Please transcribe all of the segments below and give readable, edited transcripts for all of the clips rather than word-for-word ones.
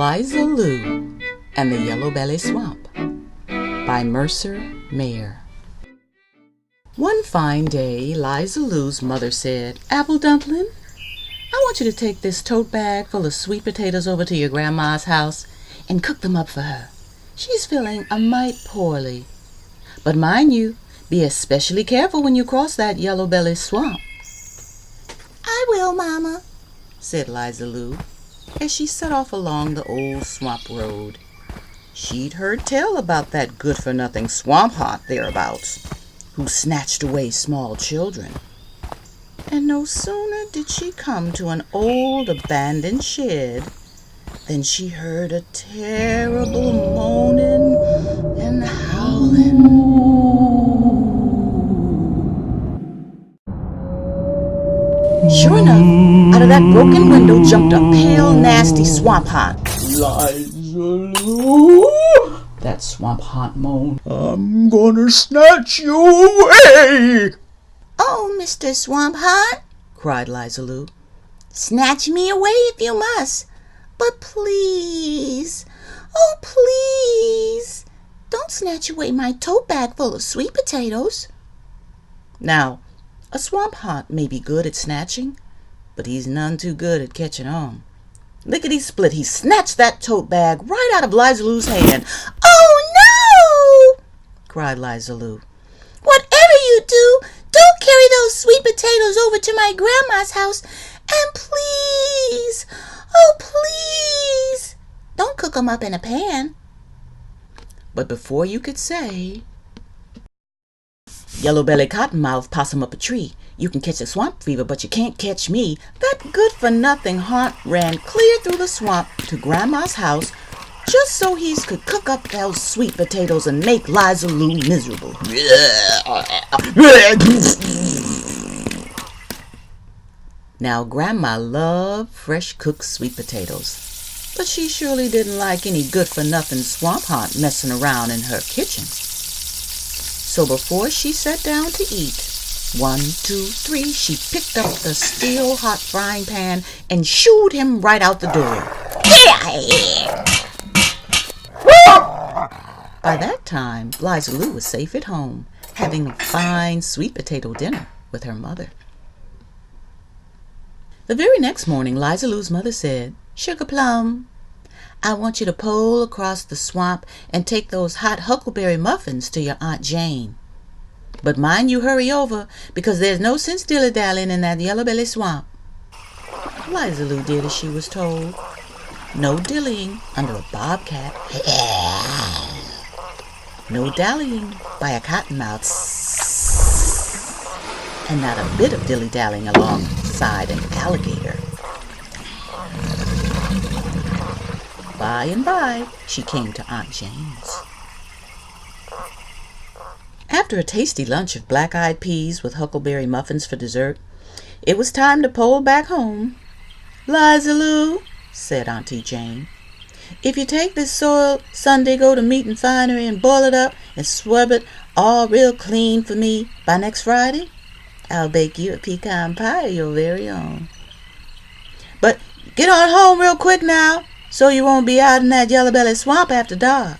Liza Lou and the Yellow Belly Swamp by Mercer, Mayor. One fine day, Liza Lou's mother said, "Apple Dumpling, I want you to take this tote bag full of sweet potatoes over to your grandma's house and cook them up for her. She's feeling a mite poorly. But mind you, be especially careful when you cross that Yellow Belly Swamp." "I will, Mama," said Liza Lou, as she set off along the old swamp road. She'd heard tell about that good-for-nothing swamp haunt thereabouts, who snatched away small children. And no sooner did she come to an old abandoned shed than she heard a terrible moaning and howling. Sure enough, out of that broken window jumped a pale, nasty swamp haunt. "Liza Lou," that swamp haunt moaned, "I'm gonna snatch you away." "Oh, Mr. Swamp Haunt," cried Liza Lou, "snatch me away if you must. But please, oh please, don't snatch away my tote bag full of sweet potatoes." Now, a swamp haunt may be good at snatching, but he's none too good at catching on. Lickety-split, he snatched that tote bag right out of Liza Lou's hand. "Oh no!" cried Liza Lou. "Whatever you do, don't carry those sweet potatoes over to my grandma's house. And please, oh please, don't cook them up in a pan." But before you could say, "Yellow-belly cottonmouth possum up a tree, you can catch a swamp fever, but you can't catch me," that good-for-nothing haunt ran clear through the swamp to Grandma's house just so he could cook up those sweet potatoes and make Liza Lou miserable. Now, Grandma loved fresh-cooked sweet potatoes, but she surely didn't like any good-for-nothing swamp haunt messing around in her kitchen. So before she sat down to eat, 1, 2, 3, she picked up the steel hot frying pan and shooed him right out the door. By that time, Liza Lou was safe at home, having a fine sweet potato dinner with her mother. The very next morning, Liza Lou's mother said, "Sugar Plum, I want you to pole across the swamp and take those hot huckleberry muffins to your Aunt Jane. But mind you hurry over, because there's no sense dilly-dallying in that Yellow Belly Swamp." Liza Lou did as she was told. No dillying under a bobcat. No dallying by a cottonmouth. And not a bit of dilly-dallying alongside an alligator. By and by, she came to Aunt Jane's. After a tasty lunch of black-eyed peas with huckleberry muffins for dessert, it was time to pole back home. "Liza Lou," said Auntie Jane, "if you take this soiled Sunday-go-to meeting finery and boil it up and swab it all real clean for me by next Friday, I'll bake you a pecan pie of your very own. But get on home real quick now, so you won't be out in that Yellow Belly Swamp after dark."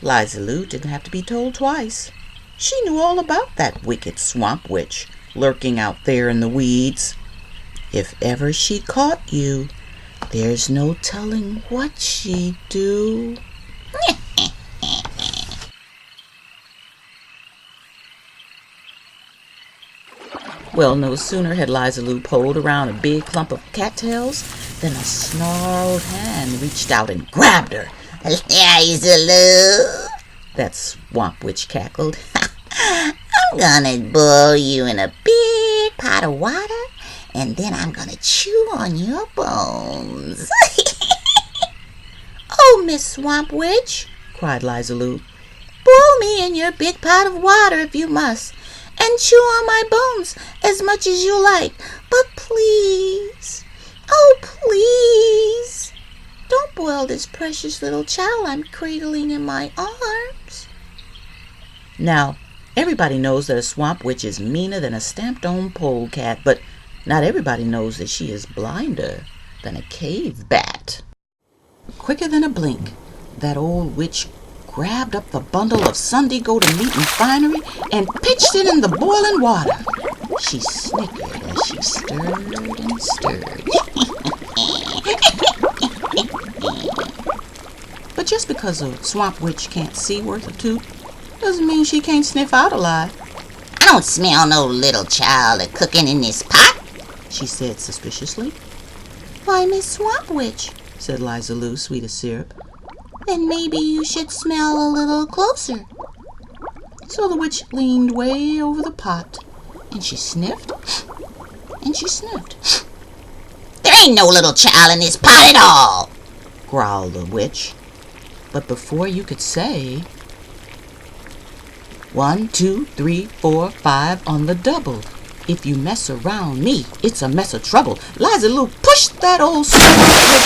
Liza Lou didn't have to be told twice. She knew all about that wicked swamp witch lurking out there in the weeds. If ever she caught you, there's no telling what she'd do. Well, no sooner had Liza Lou poled around a big clump of cattails than a snarled hand reached out and grabbed her. "Liza Lou," that swamp witch cackled, "I'm gonna boil you in a big pot of water, and then I'm gonna chew on your bones." "Oh, Miss Swamp Witch," cried Liza Lou, "boil me in your big pot of water if you must, and chew on my bones as much as you like. But please, oh please, don't boil this precious little child I'm cradling in my arms." Now, everybody knows that a swamp witch is meaner than a stamped-on polecat, but not everybody knows that she is blinder than a cave bat. quicker than a blink, that old witch grabbed up the bundle of Sunday-go-to-meeting finery and pitched it in the boiling water. She snickered as she stirred and stirred. But just because a swamp witch can't see worth a toot doesn't mean she can't sniff out a lie. I don't smell no little child a-cooking in this pot, she said suspiciously. Why, Miss Swamp Witch, said Liza Lou, sweet as syrup. Then maybe you should smell a little closer. So the witch leaned way over the pot, and she sniffed, and she sniffed. There ain't no little child in this pot at all, growled the witch. But before you could say, 1, 2, 3, 4, 5 on the double. If you mess around me, it's a mess of trouble. Liza Lou pushed that old swamp witch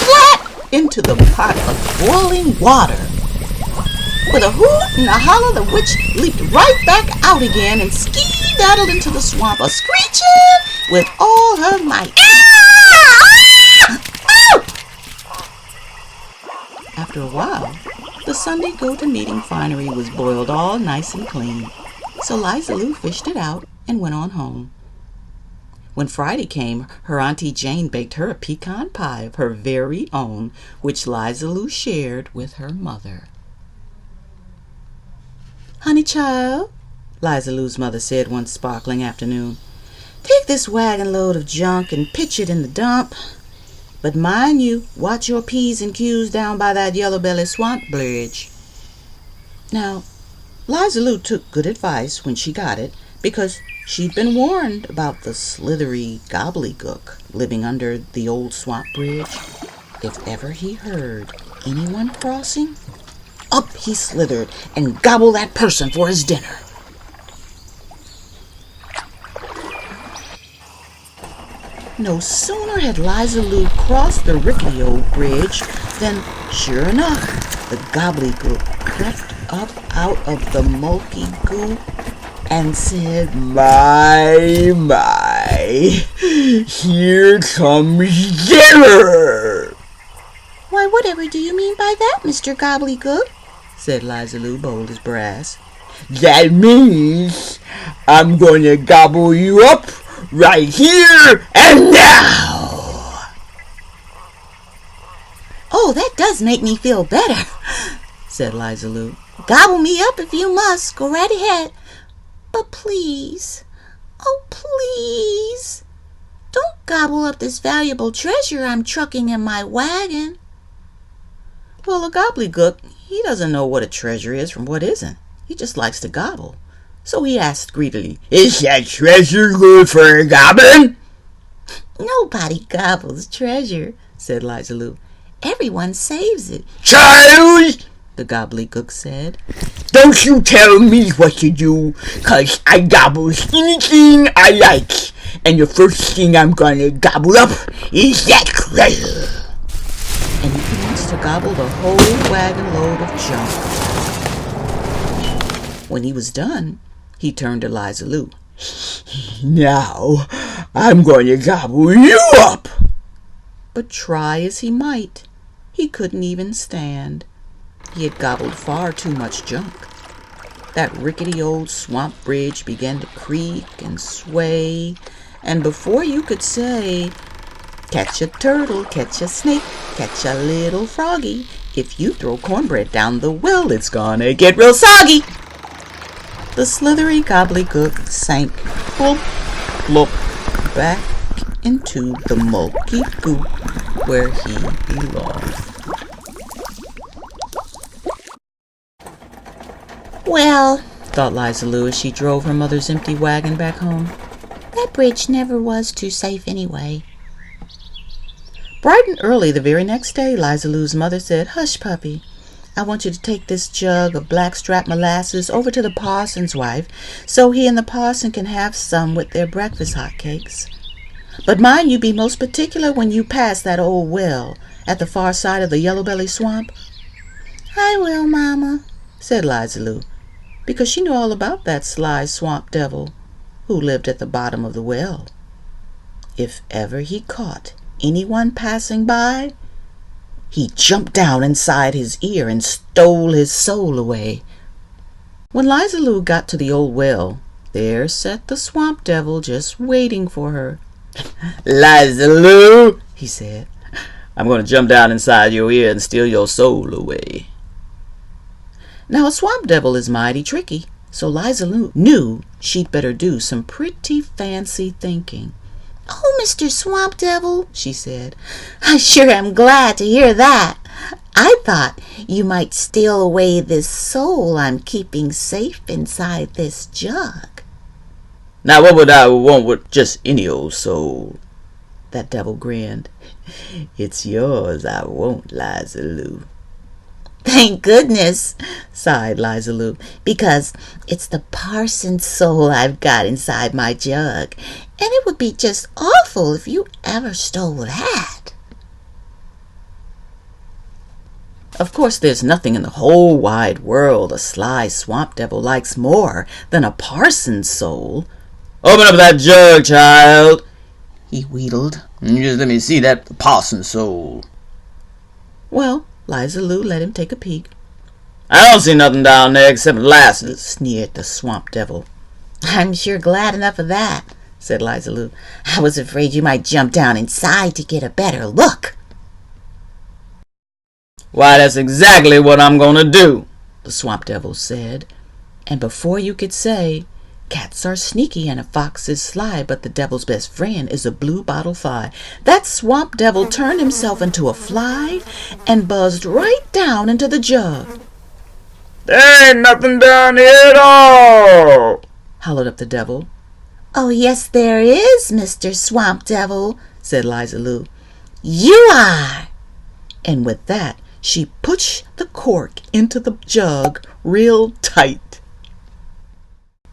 flat into the pot of boiling water. With a hoot and a holler, the witch leaped right back out again and ski-daddled into the swamp, a-screeching with all her might. After a while, the Sunday go-to-meeting finery was boiled all nice and clean, so Liza Lou fished it out and went on home. When Friday came, her Auntie Jane baked her a pecan pie of her very own, which Liza Lou shared with her mother. "Honey child," Liza Lou's mother said one sparkling afternoon, "take this wagon load of junk and pitch it in the dump. But mind you, watch your P's and Q's down by that Yellow Belly Swamp Bridge." Now, Liza Lou took good advice when she got it, because she'd been warned about the slithery gobbledygook living under the old swamp bridge. If ever he heard anyone crossing, up he slithered and gobbled that person for his dinner. No sooner had Liza Lou crossed the rickety old bridge than, sure enough, the gobbledygook crept up out of the mulky goo and said, "My, here comes dinner." "Why, whatever do you mean by that, Mr. Gobbledygook?" said Liza Lou, bold as brass. That means I'm gonna gobble you up right here and now. "Oh, that does make me feel better," said Liza Lou. "Gobble me up if you must. Go right ahead. But please, oh please, don't gobble up this valuable treasure I'm trucking in my wagon." Well, a gobbledygook, he doesn't know what a treasure is from what isn't. He just likes to gobble. So he asked greedily, "Is that treasure good for a goblin?" "Nobody gobbles treasure," said Liza Lou. "Everyone saves it." "Child," the gobbledygook said, "don't you tell me what to do, 'cause I gobbles anything I like, and the first thing I'm gonna gobble up is that treasure." And he commenced to gobble the whole wagon load of junk. When he was done, he turned to Liza Lou. "Now, I'm gonna gobble you up." But try as he might, he couldn't even stand. He had gobbled far too much junk. That rickety old swamp bridge began to creak and sway, and before you could say, "Catch a turtle, catch a snake, catch a little froggy, if you throw cornbread down the well, it's gonna get real soggy," the slithery gobbledygook sank plump, plump, back into the mulky goop where he belonged. "Well," thought Liza Lou as she drove her mother's empty wagon back home, "that bridge never was too safe anyway." Bright and early the very next day, Liza Lou's mother said, "Hush, puppy. I want you to take this jug of blackstrap molasses over to the parson's wife so he and the parson can have some with their breakfast hotcakes. But mind you be most particular when you pass that old well at the far side of the Yellow Belly Swamp." "I will, Mama," said Liza Lou, because she knew all about that sly swamp devil who lived at the bottom of the well. If ever he caught anyone passing by, he jumped down inside his ear and stole his soul away. When Liza Lou got to the old well, there sat the swamp devil just waiting for her. Liza Lou, he said, I'm going to jump down inside your ear and steal your soul away. Now a swamp devil is mighty tricky, so Liza Lou knew she'd better do some pretty fancy thinking. "Oh, Mr. Swamp Devil," she said, "I sure am glad to hear that. I thought you might steal away this soul I'm keeping safe inside this jug." Now what would I want with just any old soul? That devil grinned. It's yours I want, Liza Lou. "Thank goodness," sighed Liza Lou, "because it's the parson's soul I've got inside my jug, and it would be just awful if you ever stole that." Of course, there's nothing in the whole wide world a sly swamp devil likes more than a parson's soul. Open up that jug, child, he wheedled. Just let me see that parson's soul. Well, Liza Lou let him take a peek. I don't see nothing down there except molasses, sneered the swamp devil. "I'm sure glad enough of that," said Liza Lou. "I was afraid you might jump down inside to get a better look." Why, that's exactly what I'm going to do, the swamp devil said. And before you could say, cats are sneaky and a fox is sly, but the devil's best friend is a blue bottle fly, that swamp devil turned himself into a fly and buzzed right down into the jug. "There ain't nothing down here at all," hollered up the devil. "Oh, yes, there is, Mr. Swamp Devil," said Liza Lou. "You are." And with that, she pushed the cork into the jug real tight.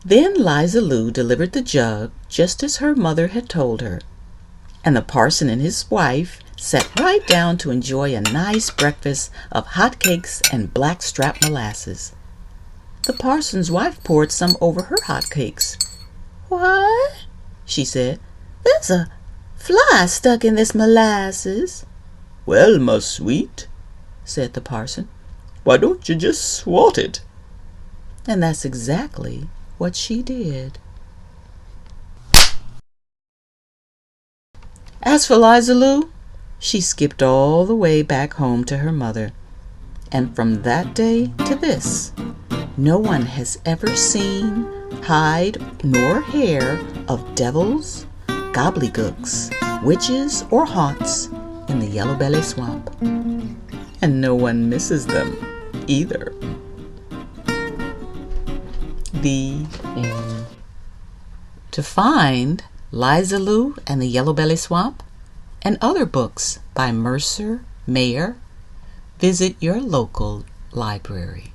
Then Liza Lou delivered the jug just as her mother had told her, and the parson and his wife sat right down to enjoy a nice breakfast of hot cakes and blackstrap molasses. The parson's wife poured some over her hot cakes. "What?" she said. "There's a fly stuck in this molasses." "Well, my sweet," said the parson, "why don't you just swat it?" And that's exactly what she did. As for Liza Lou, she skipped all the way back home to her mother, and from that day to this, no one has ever seen hide nor hair of devils, gobbledygooks, witches, or haunts in the Yellow Belly Swamp, and no one misses them either. The end. To find Liza Lou and the Yellow Belly Swamp and other books by Mercer, Mayer, visit your local library.